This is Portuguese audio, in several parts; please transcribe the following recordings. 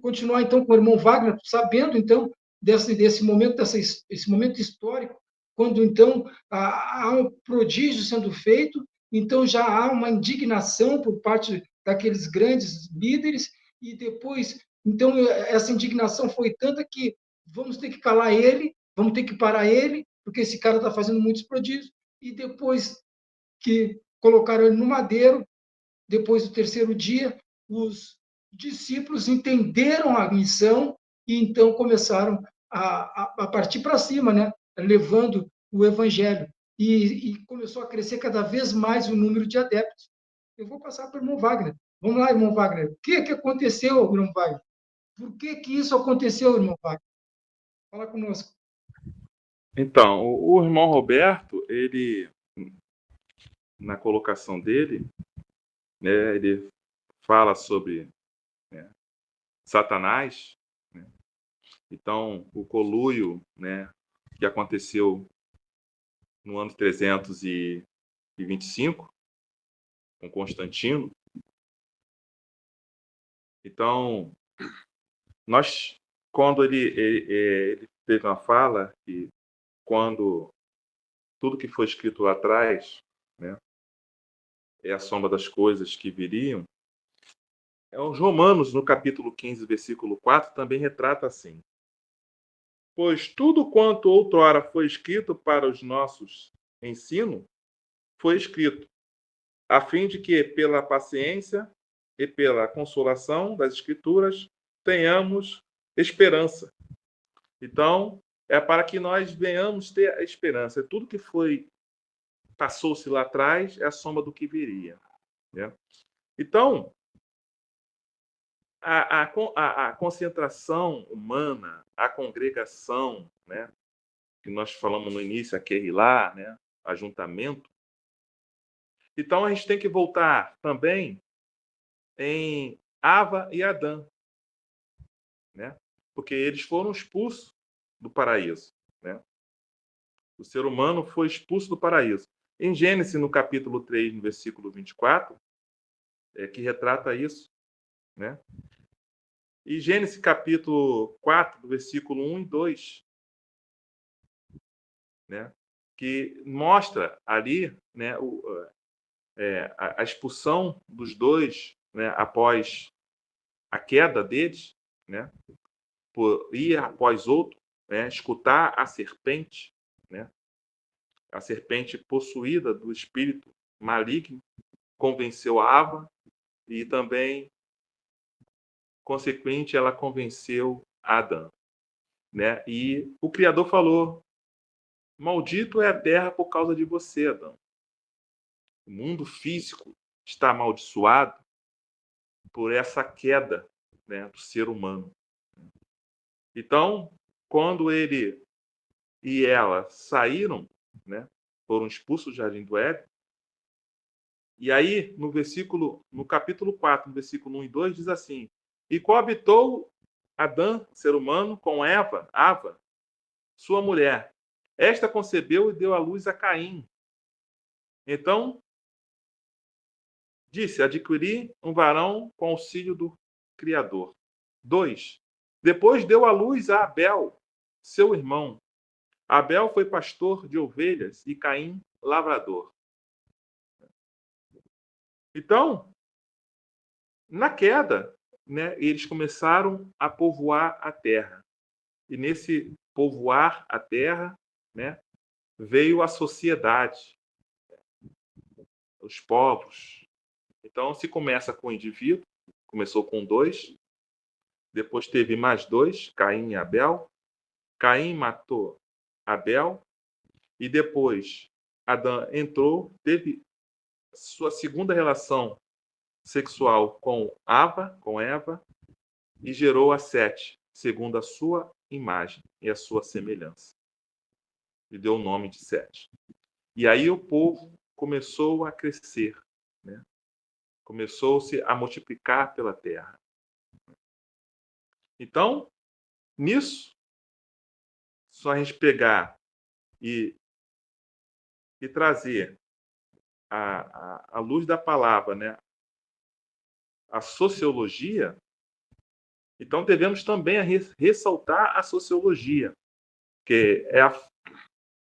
continuar, então, com o irmão Wagner, sabendo, então, desse momento, esse momento histórico, quando, então, há um prodígio sendo feito, então já há uma indignação por parte daqueles grandes líderes, e depois, então, essa indignação foi tanta que vamos ter que calar ele, vamos ter que parar ele, porque esse cara está fazendo muitos prodígios, e depois que colocaram ele no madeiro, depois do terceiro dia, os discípulos entenderam a missão e então começaram a partir para cima, né? Levando o evangelho. E começou a crescer cada vez mais o número de adeptos. Eu vou passar para o irmão Wagner. Vamos lá, irmão Wagner. O que aconteceu, irmão Wagner? Por que isso aconteceu, irmão Wagner? Fala conosco. Então, o irmão Roberto, ele, na colocação dele, né, ele fala sobre, né, Satanás, né? Então, o conluio, né, que aconteceu no ano 325, com Constantino. Então, quando ele teve uma fala que quando tudo que foi escrito lá atrás, né, é a sombra das coisas que viriam, os Romanos, no capítulo 15, versículo 4, também retrata assim: pois tudo quanto outrora foi escrito para os nossos ensino, foi escrito, a fim de que, pela paciência e pela consolação das Escrituras, tenhamos esperança. Então, é para que nós venhamos ter a esperança. Tudo que passou-se lá atrás é a sombra do que viria, né? Então, a concentração humana, a congregação, né, que nós falamos no início, aquele lá, né, ajuntamento. Então, a gente tem que voltar também em Ava e Adã, né? Porque eles foram expulsos do paraíso, né? O ser humano foi expulso do paraíso. Em Gênesis, no capítulo 3, no versículo 24, que retrata isso, né? E Gênesis, capítulo 4, do versículo 1 e 2, né? Que mostra ali, né, a expulsão dos dois, né, após a queda deles, né? Por ir após outro, né, escutar a serpente, né? A serpente possuída do espírito maligno convenceu a Ava e também, consequente, ela convenceu Adão, né? E o Criador falou: maldito é a terra por causa de você, Adão. O mundo físico está amaldiçoado por essa queda, né, do ser humano. Então, quando ele e ela saíram, né, foram expulsos do Jardim do Éden. E aí, no capítulo 4, no versículo 1 e 2, diz assim: e coabitou Adão, ser humano, com Ava, sua mulher. Esta concebeu e deu à luz a Caim. Então, disse: adquiri um varão com auxílio do Criador. 2. Depois deu à luz a Abel, seu irmão. Abel foi pastor de ovelhas e Caim, lavrador. Então, na queda, né, eles começaram a povoar a terra. E nesse povoar a terra, né, veio a sociedade, os povos. Então, se começa com o indivíduo, começou com 2, depois teve mais 2, Caim e Abel. Caim matou Abel, e depois Adão entrou, teve sua segunda relação sexual com Eva, e gerou a Sete, segundo a sua imagem e a sua semelhança. E deu o nome de Sete. E aí o povo começou a crescer, né? Começou-se a multiplicar pela terra. Então, nisso, só a gente pegar e trazer a luz da palavra, né? A sociologia, Então, devemos também ressaltar a sociologia, que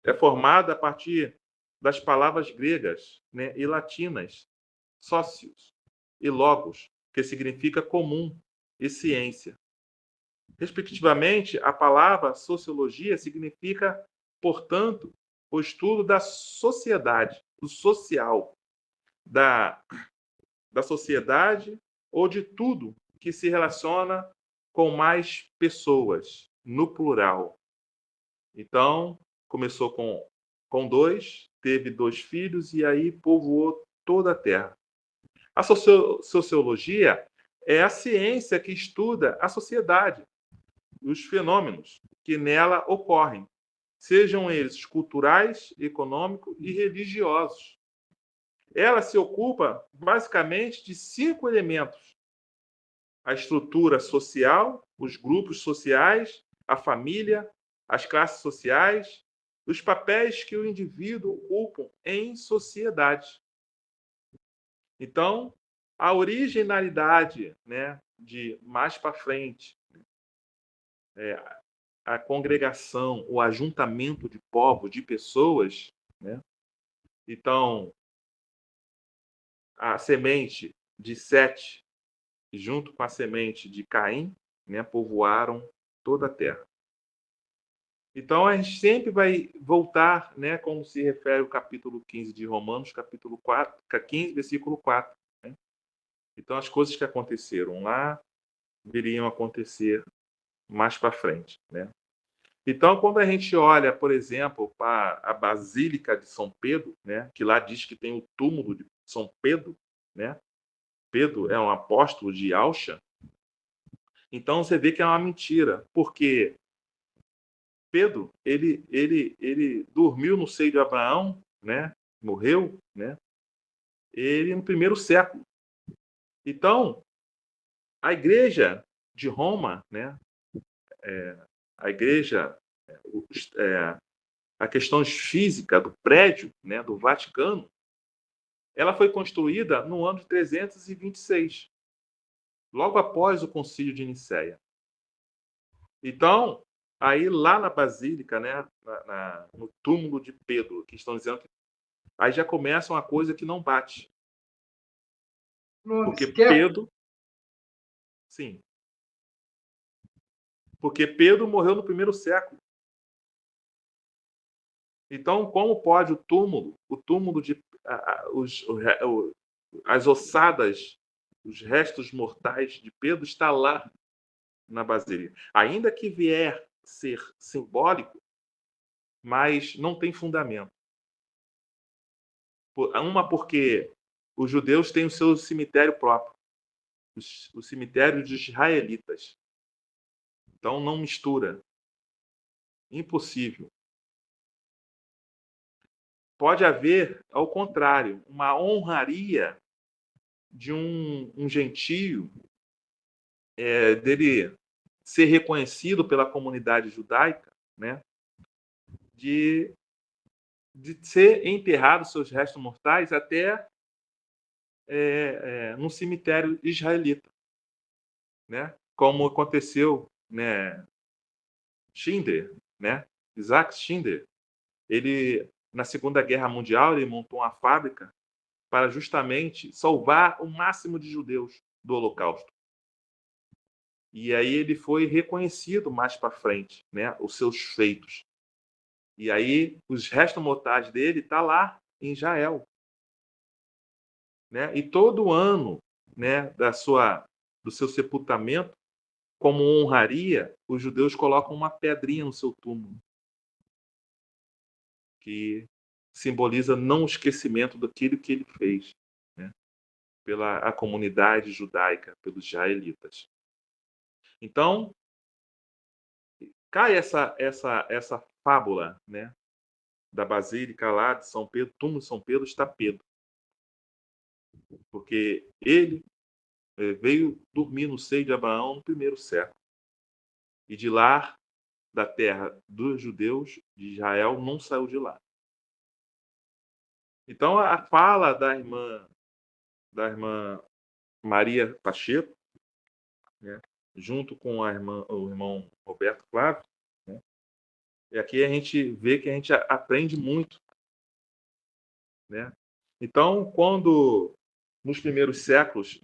é formada a partir das palavras gregas, né, e latinas, socios e logos, que significa comum, e ciência. Respectivamente, a palavra sociologia significa, portanto, o estudo da sociedade, do social, da, da sociedade ou de tudo que se relaciona com mais pessoas, no plural. Então, começou com dois, teve 2 filhos e aí povoou toda a terra. A sociologia é a ciência que estuda a sociedade, os fenômenos que nela ocorrem, sejam eles culturais, econômicos e religiosos. Ela se ocupa basicamente de 5 elementos: a estrutura social, os grupos sociais, a família, as classes sociais, os papéis que o indivíduo ocupa em sociedade. Então, a originalidade, né, de mais para frente, a congregação, o ajuntamento de povos, de pessoas, né? Então, a semente de Sete, junto com a semente de Caim, né, povoaram toda a terra. Então, a gente sempre vai voltar, né, como se refere o capítulo 15 de Romanos, capítulo 4, 15, versículo 4. Né? Então, as coisas que aconteceram lá viriam a acontecer mais para frente. Né? Então, quando a gente olha, por exemplo, para a Basílica de São Pedro, né, que lá diz que tem o túmulo de São Pedro, né? Pedro é um apóstolo de Alcha. Então, você vê que é uma mentira, porque Pedro, ele dormiu no seio de Abraão, né? Morreu, né? Ele no primeiro século. Então, a igreja de Roma, né? A igreja, a questão física do prédio, né? Do Vaticano, ela foi construída no ano de 326, logo após o Concílio de Nicéia. Então, aí lá na Basílica, né? No túmulo de Pedro, que estão dizendo que aí já começa uma coisa que não bate. Porque Pedro, sim, porque Pedro morreu no primeiro século. Então, como pode o túmulo de as ossadas, os restos mortais de Pedro estar lá na Basílica? Ainda que vier ser simbólico, mas não tem fundamento. Uma porque os judeus têm o seu cemitério próprio, o cemitério dos israelitas. Então não mistura. Impossível. Pode haver, ao contrário, uma honraria de um gentio, dele ser reconhecido pela comunidade judaica, né? de, de ser enterrado seus restos mortais até no cemitério israelita, né? Como aconteceu, né? Schindler, né? Isaac Schindler, ele na Segunda Guerra Mundial ele montou uma fábrica para justamente salvar o máximo de judeus do Holocausto. E aí ele foi reconhecido mais para frente, né? Os seus feitos. E aí os restos mortais dele tá lá em Israel, né? E todo ano, né, do seu sepultamento, como honraria, os judeus colocam uma pedrinha no seu túmulo, que simboliza não esquecimento daquilo que ele fez, né? Pela a comunidade judaica, pelos israelitas. Então, cai essa fábula, né, da Basílica lá de São Pedro, túmulo de São Pedro está Pedro, porque ele veio dormir no seio de Abraão no primeiro século. E de lá, da terra dos judeus, de Israel, não saiu de lá. Então, a fala da irmã Maria Pacheco, né, junto com o irmão Roberto Flávio, né? E aqui a gente vê que a gente aprende muito, né? Então, quando nos primeiros séculos,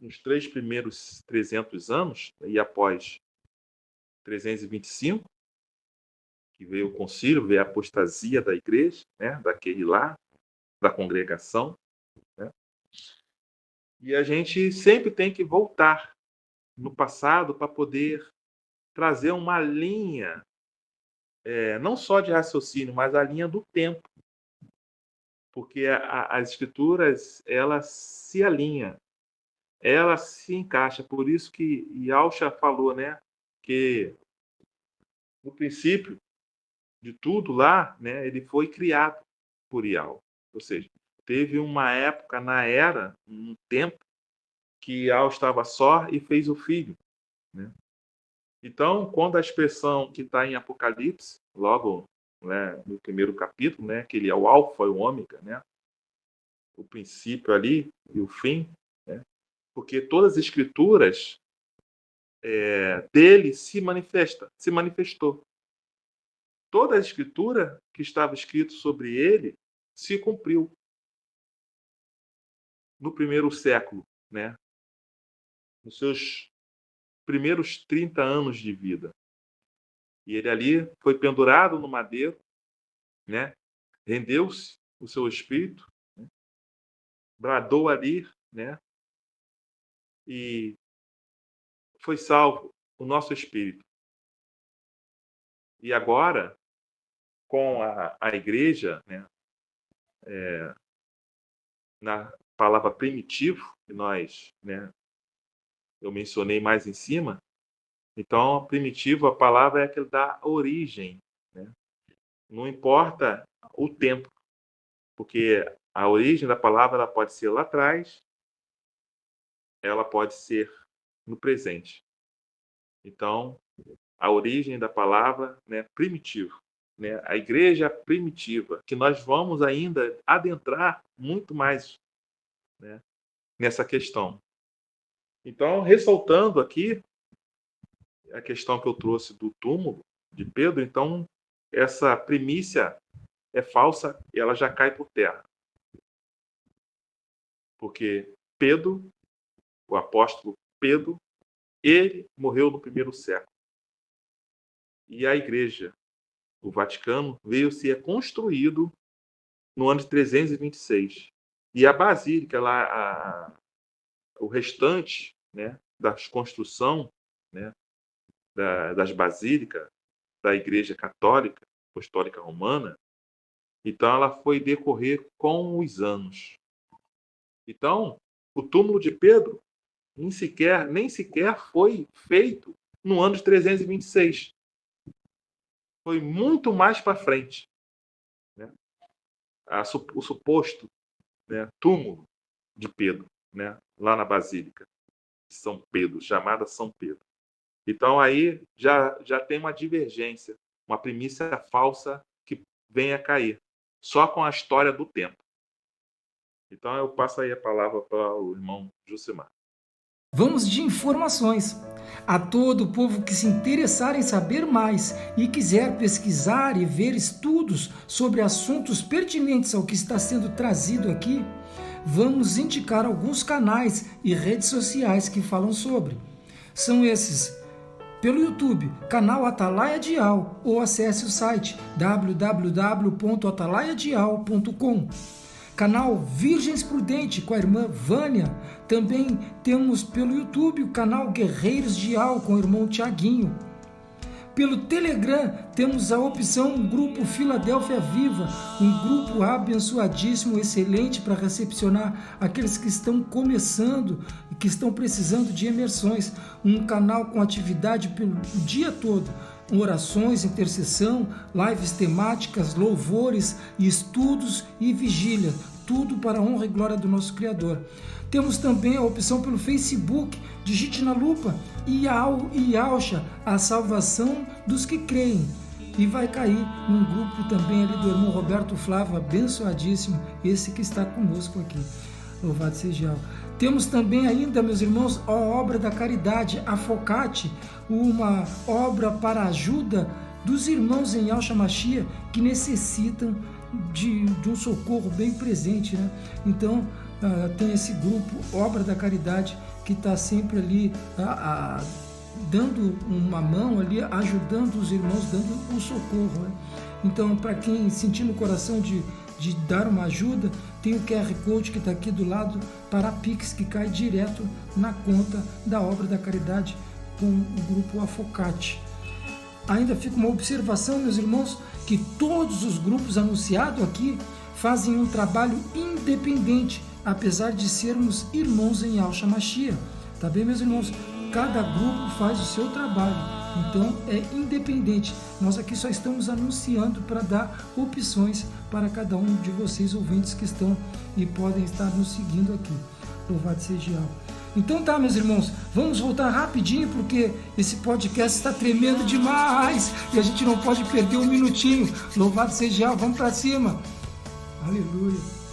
nos 3 primeiros 300 anos, e após 325, que veio o concílio, veio a apostasia da igreja, né? Daquele lá, da congregação, né? E a gente sempre tem que voltar no passado para poder trazer uma linha, não só de raciocínio, mas a linha do tempo, porque as escrituras, elas se alinham, ela se encaixa. Por isso que Yalcha falou, né, que no princípio de tudo lá, né, ele foi criado por Yahweh. Ou seja, teve uma época na era, um tempo, que Yahweh estava só e fez o filho, né? Então, quando a expressão que está em Apocalipse, logo, né, no primeiro capítulo, né, que ele é o alfa e o ômega, né, o princípio ali e o fim, né, porque todas as escrituras dele se manifestou. Toda a escritura que estava escrito sobre ele se cumpriu no primeiro século, né, nos seus primeiros 30 anos de vida. E ele ali foi pendurado no madeiro, né, rendeu-se o seu espírito, né, bradou ali, né, e foi salvo o nosso espírito. E agora, com a igreja, né, na palavra primitivo, que eu mencionei mais em cima, então, primitivo, a palavra é aquele da origem, né? Não importa o tempo, porque a origem da palavra ela pode ser lá atrás, ela pode ser no presente. Então, a origem da palavra, né, primitivo, né, a igreja primitiva, que nós vamos ainda adentrar muito mais, né, nessa questão. Então, ressaltando aqui a questão que eu trouxe do túmulo de Pedro, então essa primícia é falsa e ela já cai por terra. Porque Pedro, o apóstolo Pedro, ele morreu no primeiro século. E a igreja, o Vaticano, veio ser construído no ano de 326. E a basílica, lá, o restante, né, da construção, né, das basílicas da Igreja Católica, Apostólica Romana, então ela foi decorrer com os anos. Então, o túmulo de Pedro nem sequer foi feito no ano de 326. Foi muito mais para frente, né? O suposto, né, túmulo de Pedro, né, lá na Basílica de São Pedro, chamada São Pedro. Então aí já tem uma divergência, uma premissa falsa que vem a cair, só com a história do tempo. Então eu passo aí a palavra para o irmão Jucimar. Vamos de informações. A todo o povo que se interessar em saber mais e quiser pesquisar e ver estudos sobre assuntos pertinentes ao que está sendo trazido aqui, vamos indicar alguns canais e redes sociais que falam sobre. São esses: pelo YouTube, canal Atalaia Dial, ou acesse o site www.atalaiadial.com. Canal Virgens Prudente com a irmã Vânia. Também temos pelo YouTube o canal Guerreiros Dial com o irmão Tiaguinho. Pelo Telegram temos a opção Grupo Filadélfia Viva, um grupo abençoadíssimo, excelente para recepcionar aqueles que estão começando e que estão precisando de imersões. Um canal com atividade pelo dia todo, orações, intercessão, lives temáticas, louvores, estudos e vigília, tudo para a honra e glória do nosso Criador. Temos também a opção pelo Facebook, digite na lupa Yalcha, a salvação dos que creem, e vai cair num grupo também ali do irmão Roberto Flávio, abençoadíssimo, esse que está conosco aqui. Louvado seja Yahweh. Temos também ainda, meus irmãos, a obra da caridade, a Focate, uma obra para a ajuda dos irmãos em Yahshua Mashiach que necessitam de um socorro bem presente, né? Então, tem esse grupo, Obra da Caridade, que está sempre ali dando uma mão ali, ajudando os irmãos, dando o socorro, né? Então, para quem sentir no coração de dar uma ajuda, tem o QR Code que está aqui do lado para a Pix, que cai direto na conta da Obra da Caridade com o grupo Afocate. Ainda fica uma observação, meus irmãos, que todos os grupos anunciados aqui fazem um trabalho independente, apesar de sermos irmãos em Yahshua Mashiach. Tá bem, meus irmãos? Cada grupo faz o seu trabalho, então é independente. Nós aqui só estamos anunciando para dar opções para cada um de vocês, ouvintes que estão e podem estar nos seguindo aqui. Louvado seja Yahweh. Então tá, meus irmãos, vamos voltar rapidinho, porque esse podcast está tremendo demais e a gente não pode perder um minutinho. Louvado seja Yahweh, vamos para cima. Aleluia.